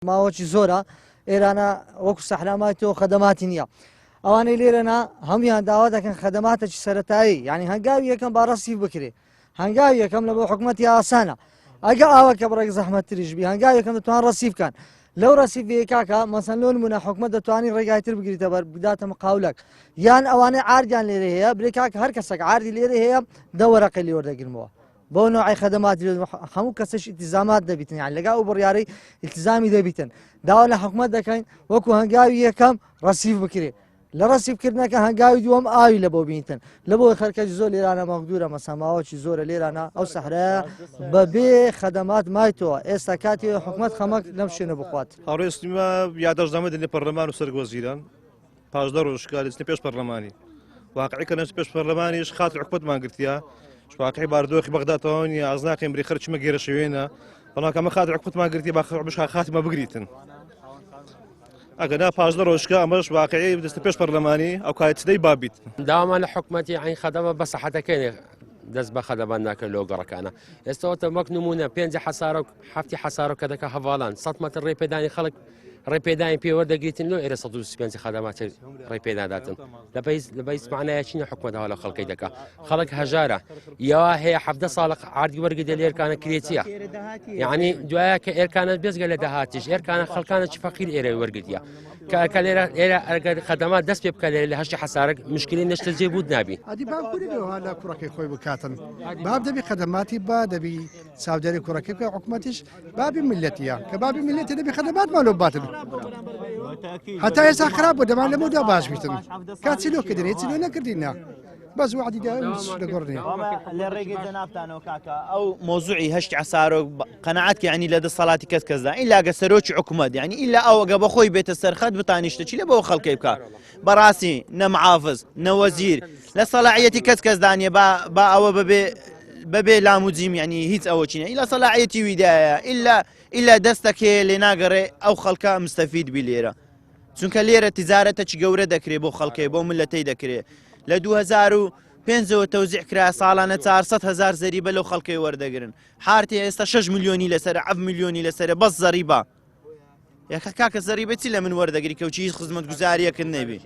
ماوەکی زۆرە ئێرانە وەکو سەحراماتەوە خەدەماتی نییە ئەوانەی لێرەنا هەمویان داوا دەکەن خەدەماتێکی سەرەتایی یعنی هەنگاوی یەکەم با ڕەسیف بکرێ هەنگاوی یەکەم لە بۆ حکومەتی ئاسانە ئەگە ئاوەکە بڕێک زەحمەتتریش بی هەنگاوی یەکەم دەتوان ڕەسیف بکەن لەو ڕەسیفەیە کاکە مەسەن لۆ نمونە حکومەت دەتوانانی ڕێگایتر بگریتە بەر بداتە مقاولەک یان ئەوانەی عاردیان لێرە هەیە برێ کاکە هەر کەسێک عاردی لێرە هەیە دە وەرەقی لێ وەردەگرمەوە بۆ نوعی خەدەماتی هەموو کەسش ئیلتیزامات دەبیتن یان لەگا ئەو بڕیارەی ئیلتیزامی دەبیتن داوا لە حکومەت دەکەین وەکو هەنگاوی یەکەم ڕەسیف بکرێ لە ڕەسیفکردنەکە هەنگاوی دووەم ئاوی لە بۆ بینتن لە بۆ خەرکەی زۆر لێرانە مەغدورە مەسەماوەکی زۆرە لێرانە ئەو سەحرایە بەبێ خەدەمات مایتەوە ئێستا کاتی حکومەت خەمەک لەم شوێنە بخوات هەڕێستیمە یادەژدامە دێنێ پەرلەمان و سەرگۆزیران 15 ڕۆژگار دەچنە پێش پەرلەمانی واقعی کە نەچ پێش پەرلەمانیش خاتر حکومەتمان گرتیا واقعی باردۆخی بەغداتەوە نیە ئازناقیم بری خەرچمە گێرە شوێنە بەڵام کەمە خاتر حکومەتمان گرتی بەش خاتمە بگریتن ئەگەنا 15 ڕۆژکە ئەمەش واقعی دەستە پێش پەرلەمانی ئەو کاتدەی بابیت داوامان لە حکومەتی عین خەدەمە بە سەحەتەکەی دەست بە خەدەمان ناکەن لەو گەڕەکانە ئێستاوەتە وەک نمونە 5 حەسارە و هەفتی حەسارە کە دەکە هەواڵان 100 مەتر ڕێپێدانی خەڵک ڕێپێدانی پێوەردەگریتن لۆ ئێرە 125 خەدەمات ڕێپێداداتن لە بەیس معنایەکی حکومەتەوە لە خەڵکی دەکا خەڵک هەژارە یاوە هەیە 17 ساڵە عاردی وەرگدە لە ئێرکانە کرێتیە یعنی دوایە کە ئێرکانە بێزگە لە داهاتیش ئێرکانە خەڵکانە فەقیر ئێرە وەرگتیە کە لێرە ئەگەر خەدەمات دەست پێ بکە لە هەشتی حەسارە مشکلی نەشتە جێبوو نابی ئەدی باکووریەوە لە کوڕەکەی خۆی بکاتن باب دەبی خەدەماتی با دەبی چاودێری کوڕەکەی بکە حکومەتیش بابی ملەتیە کە بابی ملەتی دەبی خەدەماتمان لەو باتن هەتا ئێستا خراپ بوو دەمان لەمەدا باش بیتن کاچی لۆ کردن هیچی لۆ نەکردینە بەس وعدی دا لەگەڕنی لە ڕێگەی جەنابتانەوە کاکە ئەو مۆزوعی هەشتی عەسارۆ قەنەعەت یعنی لە دەسەڵاتی کەسدا ئیلا گە سەرۆکی حکومەت یعنی ئیلا ئەوەگە بەخۆی بێتە سەرخەت بتانیشتە چی لە بۆ خەڵکی بکە بەڕاستی نەمعافز نەوەزیر لە سەلاحیەتی کەسدانیە با ئەوە بەبێ لاموجیم یعنی هیچ ئەوە چینە ئیلا سەلاحیەتی ویدایە ئیلا دەستەکێ لێ ناگەڕێ ئەو خەڵکە مستەفید بی لێرە چونکە لێرە تیجارەتەکی گەورە دەکرێت بۆ خەڵکی بۆ ملەتەی دەکرێت لە 2005 تەوزیع کرا ساڵانە 400,000 زەریبە لەو خەڵکی وەردەگرن حارتی ئێستا 6 ملیۆنی لەسەر 7 ملیۆنی لەسەر بەس زەریبە یەکە کاکە زەریبە چی لە من وەردەگری کەوچی هیچ خزمەتگوزاریەکرد نەبی